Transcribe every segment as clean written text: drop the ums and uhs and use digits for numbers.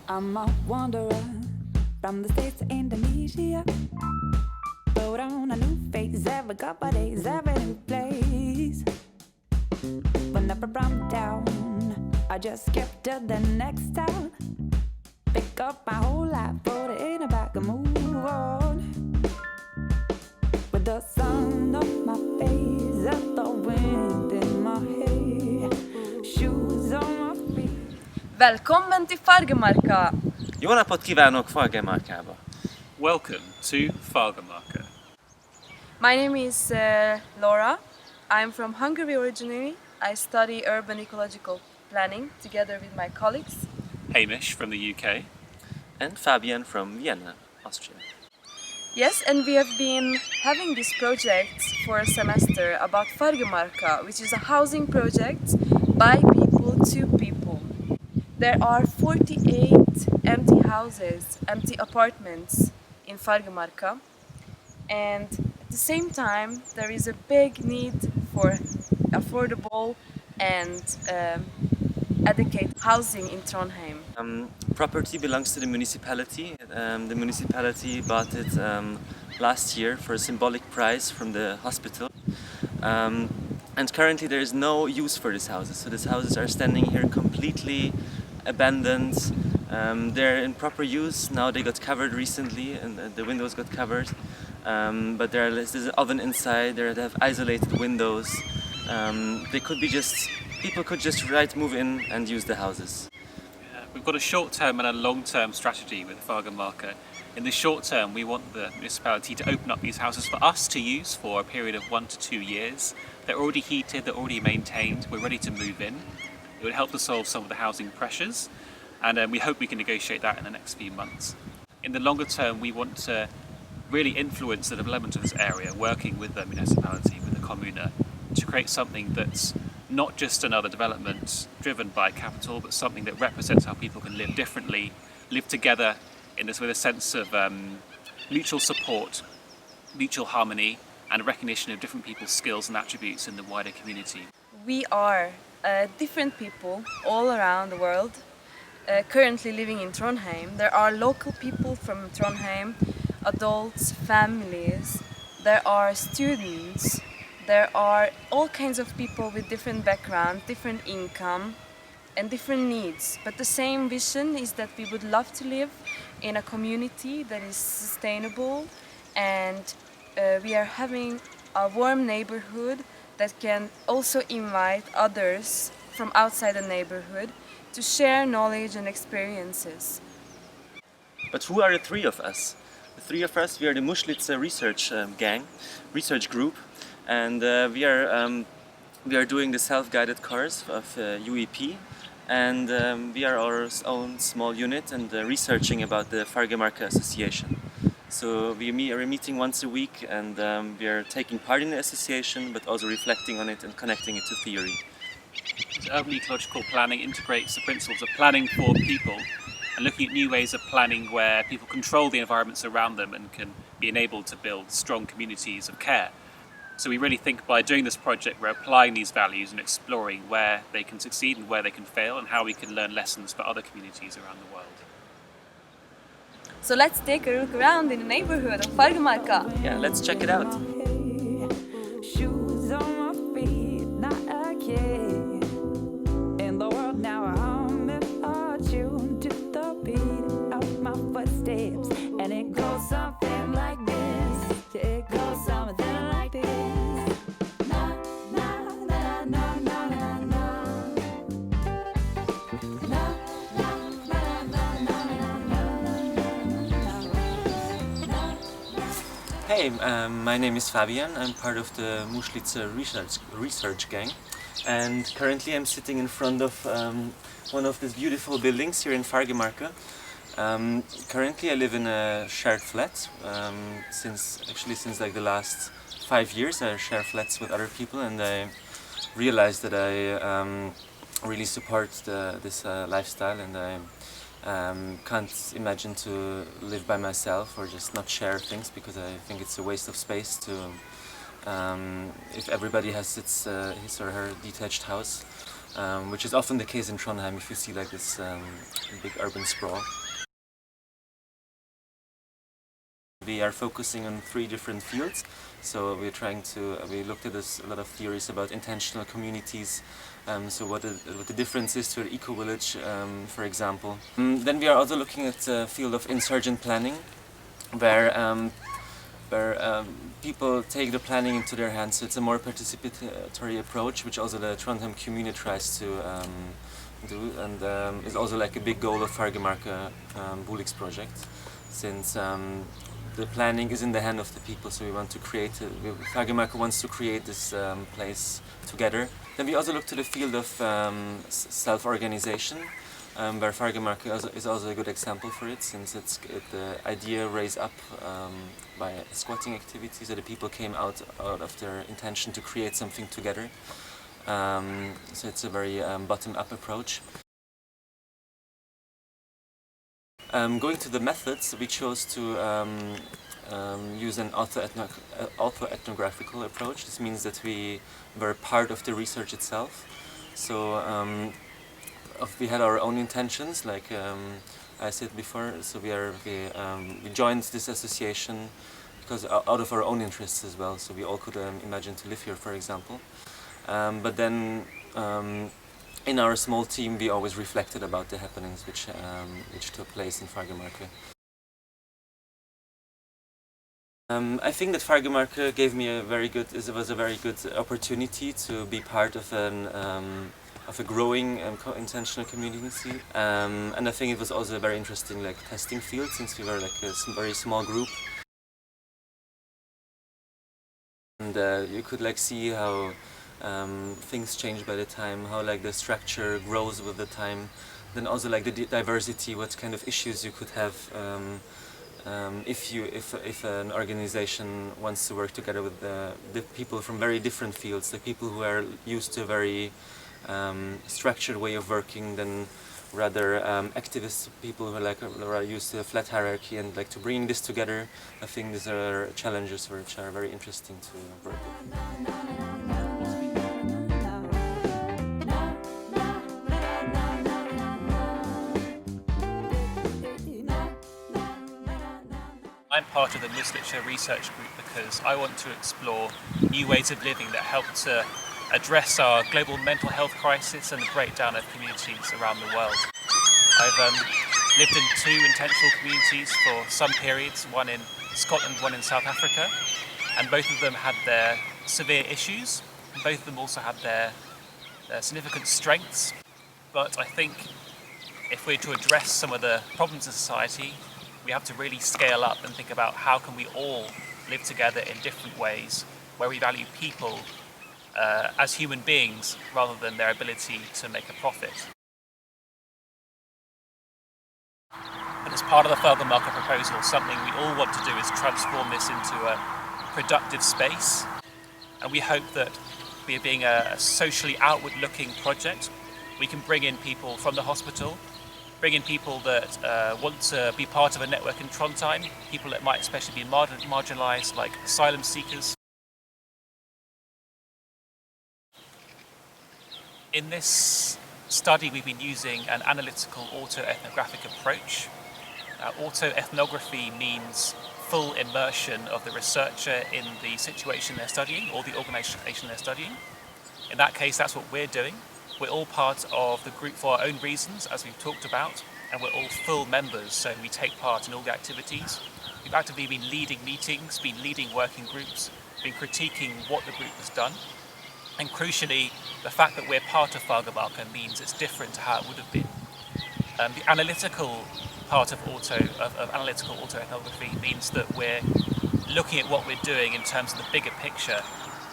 I'm a wanderer from the States to Indonesia. Put on a new face every couple days, every new place. Whenever I'm down, I just skip to the next town. Pick up my whole life, put it in a bag and move on. With the sun on my face and the wind in my hair, shoes on my feet. Välkommen till Fargemarka! Jó napot kívánok Fargemarkába! Welcome to Fargemarka. My name is Laura. I'm from Hungary originally. I study urban ecological planning together with my colleagues. Hamish from the UK. And Fabian from Vienna, Austria. Yes, and we have been having this project for a semester about Fargemarka, which is a housing project by people to people. There are 48 empty houses, empty apartments in Fargemarka, and at the same time there is a big need for affordable and adequate housing in Trondheim. Property belongs to the municipality. The municipality bought it last year for a symbolic price from the hospital. And currently there is no use for these houses. So these houses are standing here completely abandoned. They're in proper use. Now they got covered recently and the windows got covered. But there's an oven inside, they have isolated windows. People could just move in and use the houses. We've got a short-term and a long-term strategy with Fargemarka. In the short term, we want the municipality to open up these houses for us to use for a period of 1 to 2 years. They're already heated, they're already maintained, we're ready to move in. It would help to solve some of the housing pressures, and we hope we can negotiate that in the next few months. In the longer term, we want to really influence the development of this area, working with the municipality, with the commune, to create something that's not just another development driven by capital, but something that represents how people can live differently, live together with a sense of mutual support, mutual harmony, and a recognition of different people's skills and attributes in the wider community. We are different people all around the world currently living in Trondheim. There are local people from Trondheim, adults, families, there are students, there are all kinds of people with different background, different income and different needs. But the same vision is that we would love to live in a community that is sustainable, and we are having a warm neighborhood that can also invite others from outside the neighborhood to share knowledge and experiences. But who are the three of us? The three of us, we are the Muslica research group, and we are doing the self-guided course of UEP, and we are our own small unit and researching about the Fargemarka Association. So we are meeting once a week, and we are taking part in the association, but also reflecting on it and connecting it to theory. Urban ecological planning integrates the principles of planning for people and looking at new ways of planning where people control the environments around them and can be enabled to build strong communities of care. So we really think by doing this project we're applying these values and exploring where they can succeed and where they can fail, and how we can learn lessons for other communities around the world. So let's take a look around in the neighborhood of Fargemarka. Yeah, let's check it out. Shoes on my feet, not a kid in the world now. I'm in tune to the beat of my footsteps, and it goes something like this. It goes something like this. Na na na na na na na. Na na na na na na. Hey, my name is Fabian. I'm part of the Muslica research gang, and currently I'm sitting in front of one of these beautiful buildings here in Fargemarka. Currently I live in a shared flat. Since like the last 5 years I share flats with other people, and I realized that I really support this lifestyle, and I can't imagine to live by myself or just not share things, because I think it's a waste of space if everybody has his or her detached house. which is often the case in Trondheim if you see like this big urban sprawl. We are focusing on 3 different fields, so we looked at a lot of theories about intentional communities, so what the difference is to an eco-village, for example. Then we are also looking at the field of insurgent planning, where people take the planning into their hands, so it's a more participatory approach, which also the Trondheim community tries to do, and is also like a big goal of Fargemarka Boeliks project, since the planning is in the hand of the people, so we want to create, Fargemarka wants to create this place together. Then we also look to the field of self-organization, where Fargemarka is also a good example for it, since the idea raised up by squatting activities, so the people came out of their intention to create something together. So it's a very bottom-up approach. Going to the methods, we chose to use an auto-ethnographical approach. This means that we were part of the research itself. So we had our own intentions, like I said before. So we joined this association because out of our own interests as well. So we all could imagine to live here, for example. But then in our small team, we always reflected about the happenings which took place in Fargemarka. I think that Fargemarka gave me a very good opportunity to be part of a growing intentional community, and I think it was also a very interesting testing field, since we were like a very small group, and you could see how things change by the time, how the structure grows with the time, then also the diversity, what kind of issues you could have if an organization wants to work together with the people from very different fields, the people who are used to a very structured way of working, than rather activist people who are used to a flat hierarchy, and to bring this together. I think these are challenges which are very interesting to work with. I'm part of the Muslica research group because I want to explore new ways of living that help to address our global mental health crisis and the breakdown of communities around the world. I've lived in 2 intentional communities for some periods, one in Scotland, one in South Africa, and both of them had their severe issues, and both of them also had their significant strengths. But I think if we're to address some of the problems in society, we have to really scale up and think about how can we all live together in different ways, where we value people as human beings rather than their ability to make a profit. And as part of the Fargemarka proposal, something we all want to do is transform this into a productive space. And we hope that by being a socially outward-looking project, we can bring in people from the hospital, bring in people that want to be part of a network in Trondheim, people that might especially be marginalised, like asylum seekers. In this study, we've been using an analytical autoethnographic approach. Autoethnography means full immersion of the researcher in the situation they're studying or the organisation they're studying. In that case, that's what we're doing. We're all part of the group for our own reasons, as we've talked about, and we're all full members, so we take part in all the activities. We've actively been leading meetings, been leading working groups, been critiquing what the group has done. And crucially, the fact that we're part of Fargemarka means it's different to how it would have been. The analytical part of analytical autoethnography means that we're looking at what we're doing in terms of the bigger picture,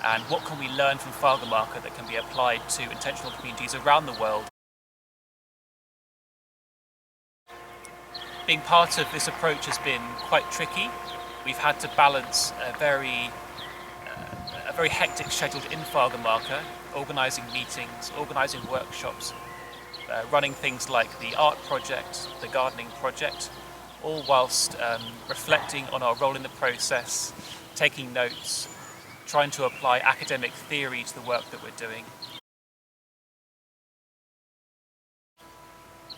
and what can we learn from Fargemarka that can be applied to intentional communities around the world. Being part of this approach has been quite tricky. We've had to balance a very hectic schedule in Fargemarka, organising meetings, organising workshops, running things like the art project, the gardening project, all whilst reflecting on our role in the process, taking notes, trying to apply academic theory to the work that we're doing.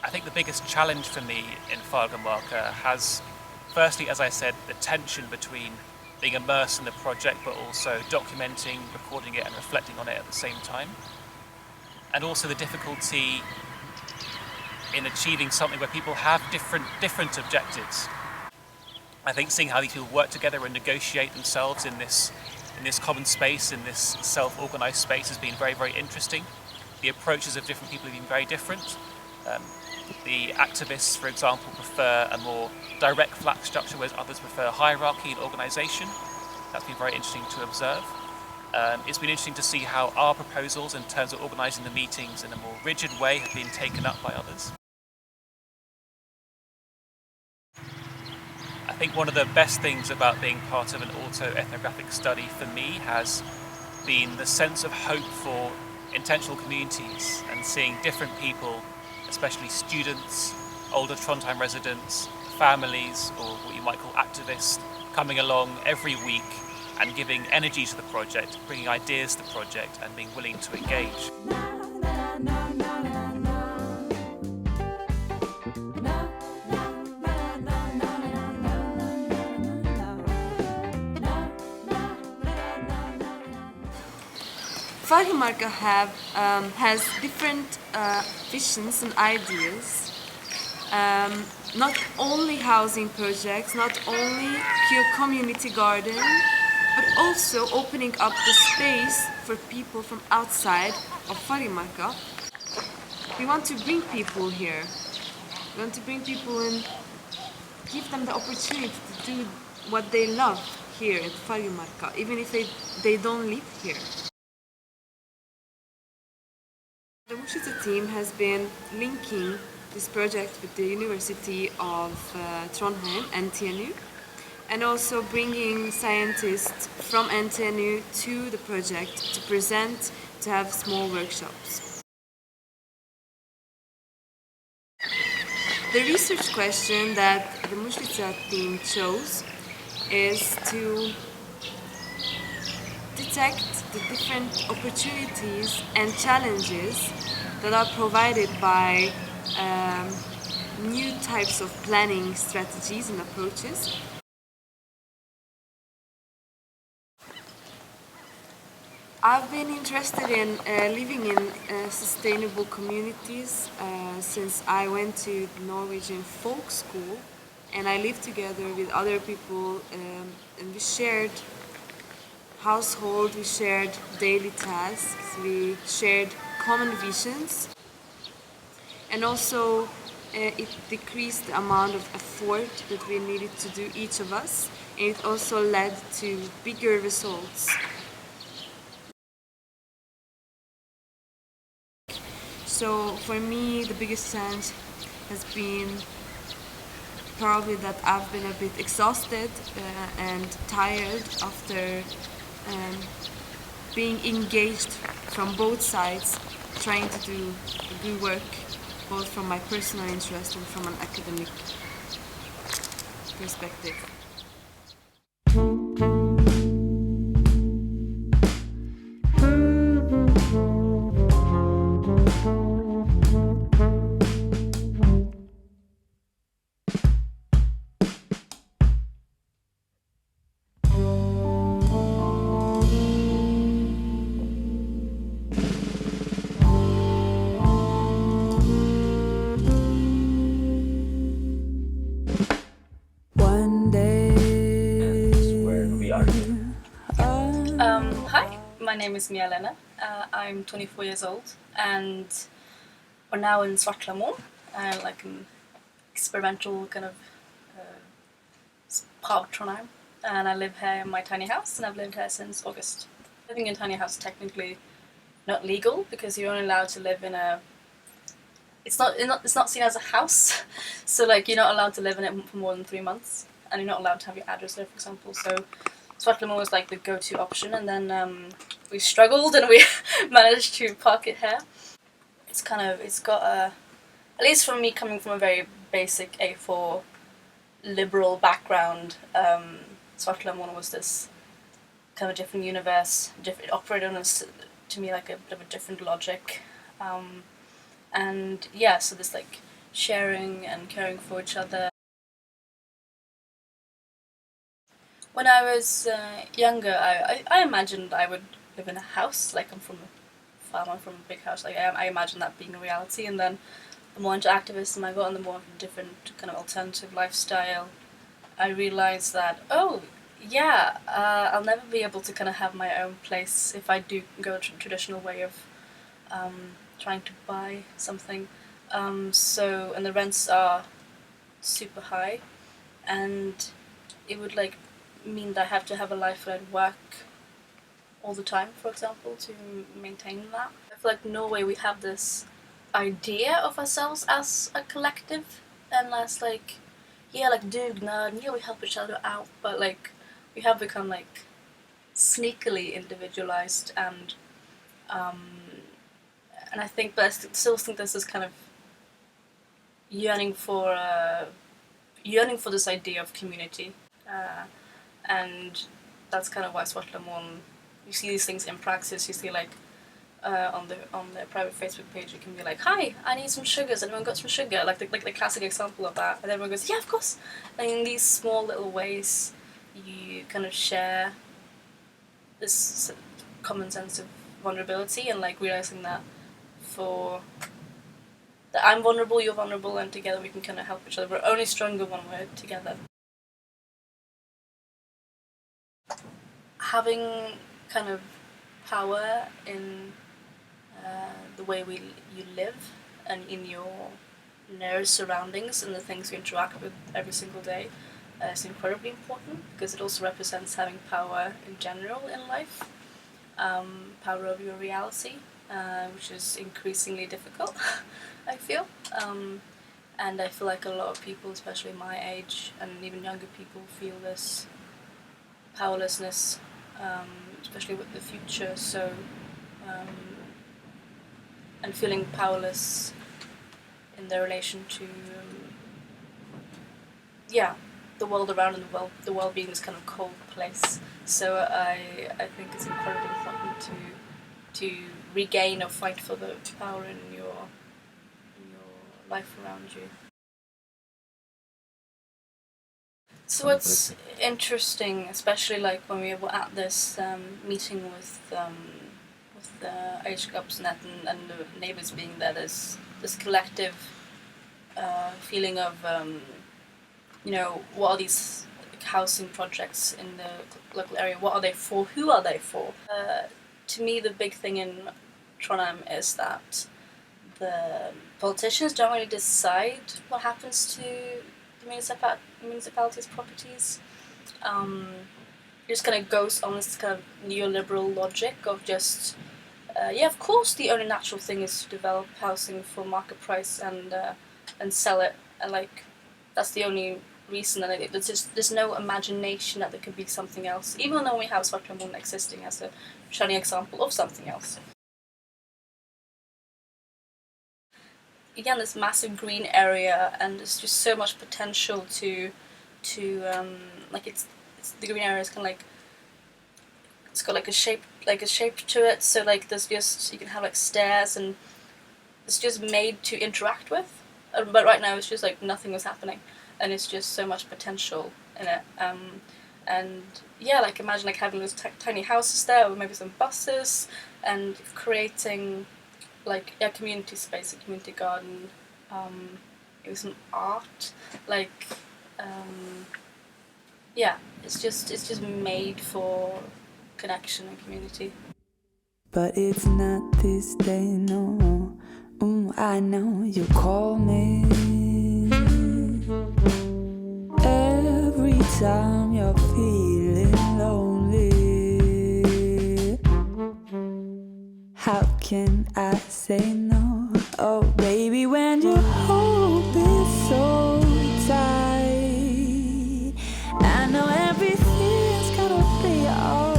I think the biggest challenge for me in Fargemarka has, firstly, as I said, the tension between being immersed in the project but also documenting, recording it and reflecting on it at the same time. And also the difficulty in achieving something where people have different objectives. I think seeing how these people work together and negotiate themselves in this common space, in this self-organised space, has been very, very interesting. The approaches of different people have been very different. The activists, for example, prefer a more direct flat structure, whereas others prefer hierarchy and organisation. That's been very interesting to observe. It's been interesting to see how our proposals in terms of organising the meetings in a more rigid way have been taken up by others. I think one of the best things about being part of an auto-ethnographic study for me has been the sense of hope for intentional communities and seeing different people, especially students, older Trondheim residents, families, or what you might call activists, coming along every week and giving energy to the project, bringing ideas to the project and being willing to engage. Fargemarka has different visions and ideas. Not only housing projects, not only pure community garden, but also opening up the space for people from outside of Fargemarka. We want to bring people here. We want to bring people and give them the opportunity to do what they love here at Fargemarka, even if they don't live here. The Muslica team has been linking this project with the University of Trondheim, NTNU, and also bringing scientists from NTNU to the project to present, to have small workshops. The research question that the Muslica team chose is to detect the different opportunities and challenges that are provided by new types of planning strategies and approaches. I've been interested in living in sustainable communities since I went to Norwegian folk school, and I lived together with other people and we shared household, we shared daily tasks, we shared common visions, and also it decreased the amount of effort that we needed to do, each of us, and it also led to bigger results. So for me, the biggest challenge has been probably that I've been a bit exhausted and tired after being engaged from both sides, trying to do good work, both from my personal interest and from an academic perspective. One day. Where we are. Hi, my name is Mia Lena. I'm 24 years old and we're now in Svartlamon, like an experimental kind of part of Trondheim. And I live here in my tiny house, and I've lived here since August. Living in a tiny house is technically not legal because you're only allowed to live in a. It's not seen as a house, so like you're not allowed to live in it for more than 3 months, and you're not allowed to have your address there, for example. So Svartlamon was like the go-to option, and then we struggled and we managed to park it here. It's got a, at least for me coming from a very basic A4 liberal background, Svartlamon was this kind of different universe. It operated on to me like a bit of a different logic, and yeah, so this like sharing and caring for each other. When I was younger, I imagined I would live in a house. Like, I'm from a farm, I'm from a big house. Like, I imagined that being a reality. And then the more into activism I got and the more different kind of alternative lifestyle, I realized that, oh, yeah, I'll never be able to kind of have my own place if I do go a traditional way of trying to buy something. And the rents are super high, and it would like mean that I have to have a life where I'd work all the time, for example, to maintain that. I feel like Norway, we have this idea of ourselves as a collective, and as like, yeah, like dugnad, and yeah, we help each other out, but like we have become like sneakily individualized, and I think, but I still think there's this kind of yearning for this idea of community, and that's kind of why Svartlamon, you see these things in practice. You see like on their private Facebook page, you can be like, "Hi, I need some sugars. Anyone got some sugar?" Like the classic example of that, and everyone goes, "Yeah, of course." And in these small little ways, you kind of share this common sense of vulnerability, and like realizing that I'm vulnerable, you're vulnerable, and together we can kind of help each other. We're only stronger when we're together. Having kind of power in the way you live and in your near surroundings and the things you interact with every single day is incredibly important, because it also represents having power in general in life, power over your reality, which is increasingly difficult, I feel. And I feel like a lot of people, especially my age and even younger people, feel this powerlessness, especially with the future. So, and feeling powerless in their relation to, the world around and the world being this kind of cold place. So I think it's incredibly important to regain or fight for the power in your life around you. So what's interesting, especially like when we were at this meeting with the Eierskapsnett and the neighbours being there, there's this collective feeling of what are these housing projects in the local area? What are they for? Who are they for? To me, the big thing in Trondheim is that the politicians don't really decide what happens to the municipality's properties. It just kind of goes on this kind of neoliberal logic of just, of course the only natural thing is to develop housing for market price and sell it, and like that's the only reason, and there's no imagination that there could be something else, even though we have Svartlamon existing as a shining example of something else. Again, this massive green area, and there's just so much potential to like it's the green area is kind of like, it's got like a shape to it, so like there's just, you can have like stairs, and it's just made to interact with, but right now it's just like nothing is happening, and it's just so much potential in it, and like imagine like having those tiny houses there with maybe some buses, and creating like a community space, a community garden, maybe some art, like it's just made for connection and community. But it's not this day, no. I know you call me every time you're feeling lonely. How can I say no? Oh, baby, when you hold me so tight, I know everything's gonna be alright.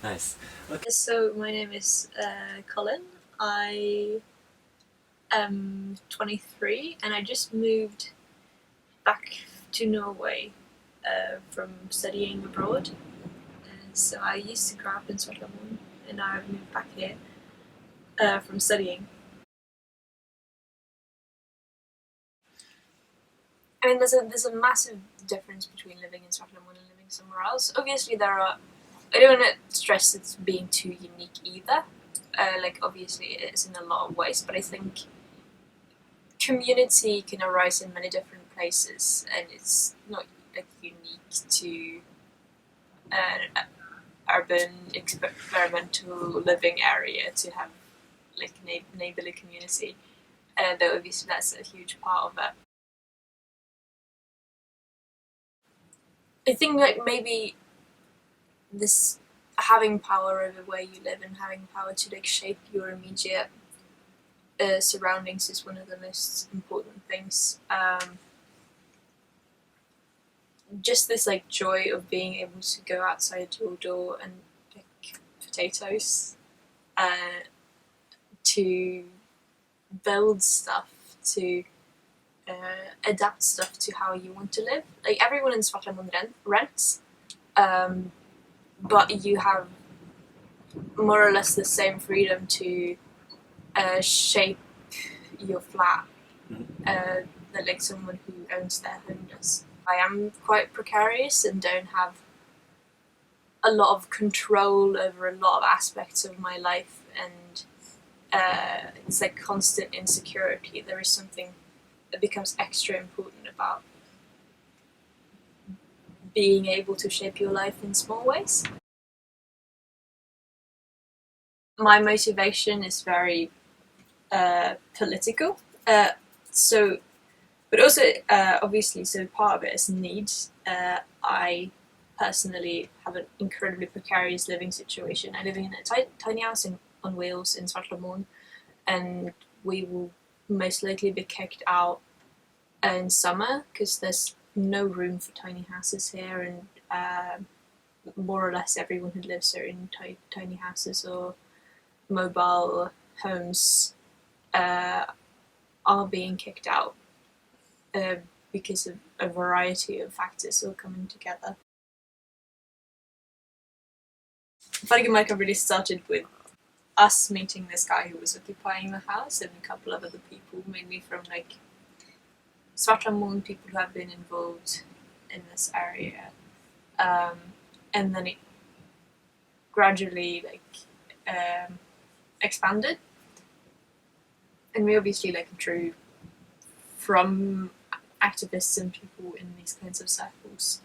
Nice. Okay. So my name is Colin. I am 23 and I just moved back to Norway from studying abroad. So I used to grow up in Svartlamon and now I've moved back here. from studying. I mean, there's a massive difference between living in Scotland and living somewhere else. Obviously, there are. I don't want to stress it's being too unique either. Like, obviously, it is in a lot of ways, but I think community can arise in many different places, and it's not like unique to an urban experimental living area to have like neighborly community. Though obviously that's a huge part of it. I think like maybe this having power over where you live and having power to like shape your immediate surroundings is one of the most important things. Just this like joy of being able to go outside your door and pick potatoes, to build stuff, to adapt stuff to how you want to live. Like everyone in Scotland rents, but you have more or less the same freedom to shape your flat that like someone who owns their home does. I am quite precarious and don't have a lot of control over a lot of aspects of my life, and it's like constant insecurity. There is something that becomes extra important about being able to shape your life in small ways. My motivation is very political. But also, obviously, so part of it is need. I personally have an incredibly precarious living situation. I live in a tiny house on wheels in Svartlamoen, and we will most likely be kicked out in summer because there's no room for tiny houses here, and more or less everyone who lives here in tiny houses or mobile homes are being kicked out because of a variety of factors all coming together. Fargemarka really started with us meeting this guy who was occupying the house and a couple of other people, mainly from like Svartlamoen, people who have been involved in this area, and then it gradually like expanded, and we obviously like drew from activists and people in these kinds of circles,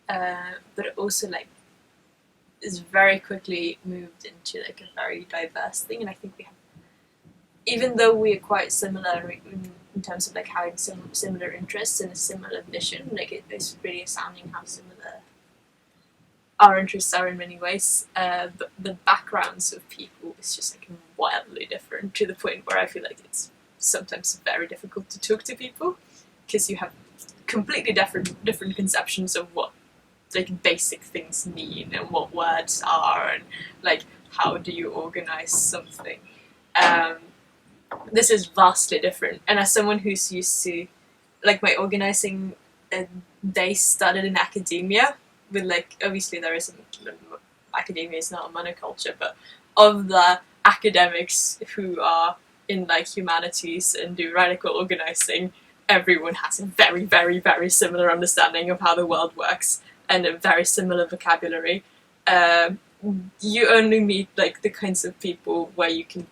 but it also like is very quickly moved into like a very diverse thing. And I think we have, even though we are quite similar in terms of like having similar interests and a similar vision, like it's really astounding how similar our interests are in many ways, but the backgrounds of people is just like wildly different, to the point where I feel like it's sometimes very difficult to talk to people because you have completely different conceptions of what like basic things mean and what words are, and like how do you organize something. This is vastly different, and as someone who's used to like my organizing days started in academia, with like obviously there isn't, academia is not a monoculture, but of the academics who are in like humanities and do radical organizing, everyone has a very, very, very similar understanding of how the world works and a very similar vocabulary. You only meet like the kinds of people where you can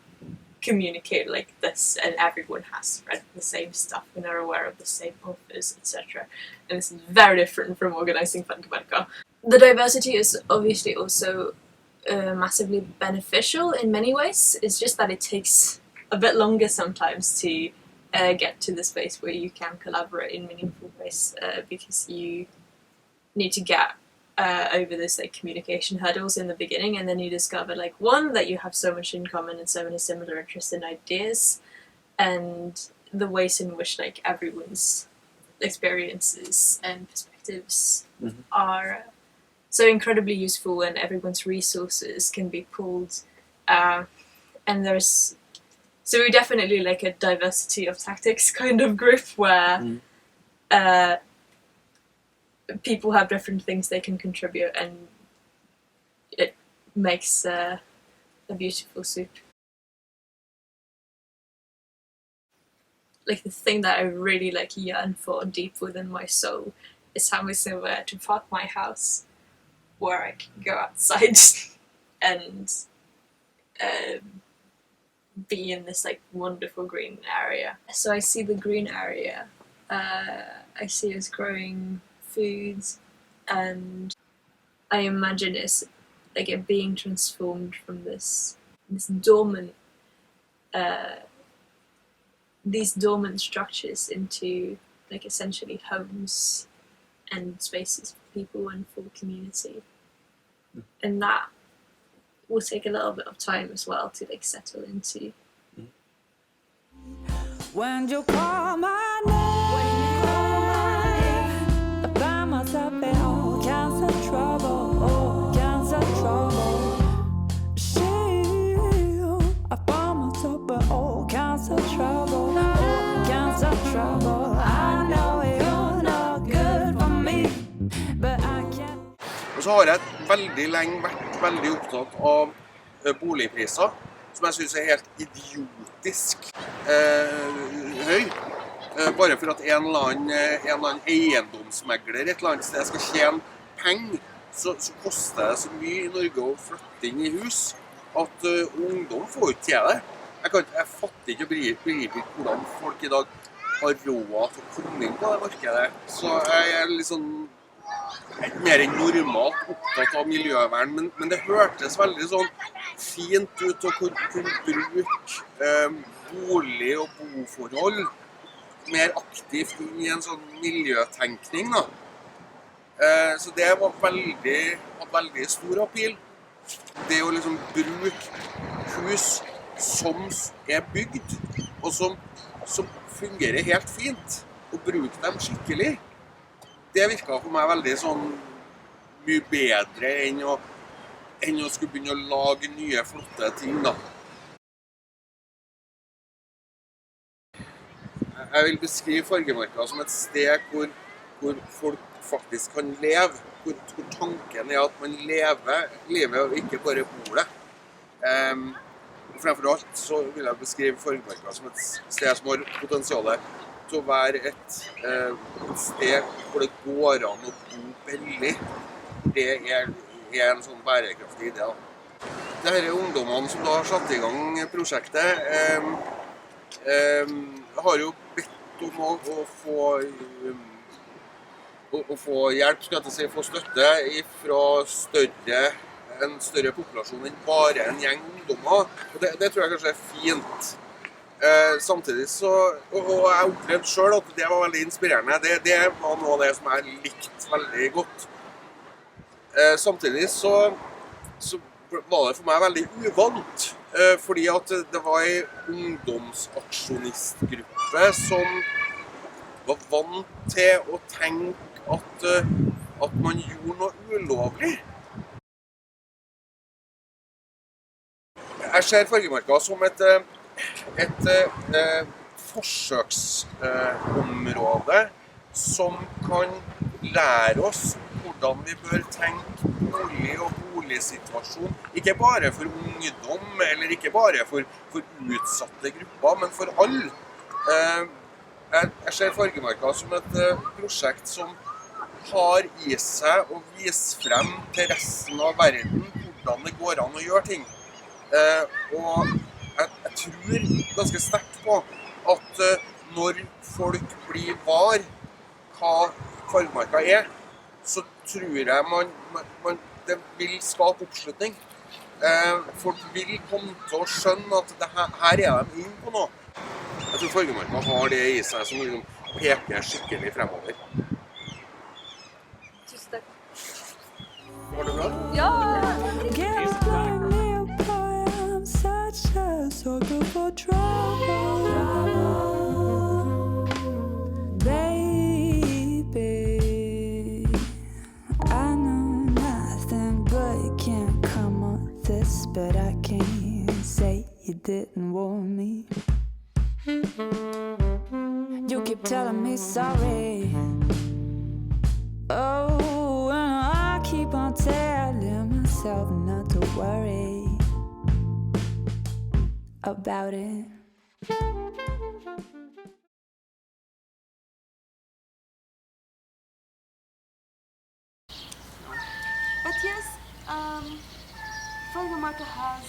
communicate like this, and everyone has read the same stuff and are aware of the same authors, etc. And this is very different from organizing Fargemarka. The diversity is obviously also massively beneficial in many ways. It's just that it takes a bit longer sometimes to get to the space where you can collaborate in meaningful ways, because you need to get over this like communication hurdles in the beginning, and then you discover like one, that you have so much in common and so many similar interests and ideas, and the ways in which like everyone's experiences and perspectives are so incredibly useful, and everyone's resources can be pulled, and there's so we're definitely like a diversity of tactics kind of group where people have different things they can contribute, and it makes a beautiful soup. like the thing that I really like yearn for deep within my soul is having somewhere to park my house where I can go outside and be in this like wonderful green area. So I see the green area, I see us growing foods, and I imagine it's like it being transformed from this dormant these dormant structures into like essentially homes and spaces for people and for community. And that will take a little bit of time as well to like settle into. When you call my name, I find myself in all kinds of trouble, all kinds of trouble. I find myself in all kinds of trouble, all kinds of trouble. I know you're not good for me, but I can't. Og så har jeg veldig lenge vært veldig opptatt av boligpriser, som jeg synes er helt idiotisk høy. Bare for at en eller annen eiendomsmegler et eller annet sted skal tjene penger, så koster det så mye i Norge å flytte inn i hus, at ungdom får ikke til det. Jeg fatter ikke og begriper hvordan folk i dag har råd til å komme inn på det markedet. Så jeg er litt sånn mer enn normalt opptatt av miljøvern, men det hørtes veldig sånn fint ut å kunne bruke bolig og boforhold mer aktivt inn i en sånn miljøtenkning da. Så det var veldig stor appell. Det å liksom bruke hus som er bygd, og som fungerer helt fint, og bruke dem skikkelig. Det virket for meg veldig sånn mye bedre enn å skulle begynne å lage nye flotte ting da. Jeg vil beskrive Fargemarka som et sted hvor folk faktisk kan leve, hvor tanken er at man lever livet og ikke bare bor det. Fremfor alt så vil jeg beskrive Fargemarka som et sted som har potensialet til å være et sted hvor det går an å bo billig. Det er en sånn bærekraftig idé da. Dette er ungdommene som da har satt i gang prosjektet, har jo bedt om å få hjelp, få støtte fra en større populasjon enn bare en gjeng ungdommer. Og det tror jeg kanskje er fint. Samtidig så, og jeg opplevde selv at det var veldig inspirerende. Det var noe av det som jeg likte veldig godt. Samtidig så var det for meg veldig uvant, fordi at det var en ungdomsaksjonistgruppe som var vant til å tenke at man gjorde noe ulovlig. Jeg ser Fargemarka som et forsøksområde som kan lære oss hvordan vi bør tenke bolig og boligsituasjon, ikke bare for ungdom, eller ikke bare for utsatte grupper, men for alle. Jeg ser Fargemarka som et prosjekt som har i seg å vise frem til resten av verden hvordan det går an å gjøre ting. Og jeg tror ganske sterkt på at når folk blir var hva Fargemarka er, så tror jeg det vil skape oppslutning. Folk vil komme til å skjønne at her er de inne på noe. Jeg tror Fargemarka har det i seg som liksom peker skikkelig fremover. Tusen takk. Var det bra? Ja! Sucker for trouble, baby. I know nothing good can come of this, but I can't say you didn't warn me. You keep telling me sorry. Oh, and I keep on telling myself not to worry about it. Fargemarka has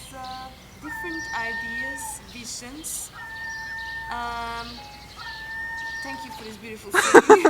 different ideas, visions. Thank you for this beautiful city.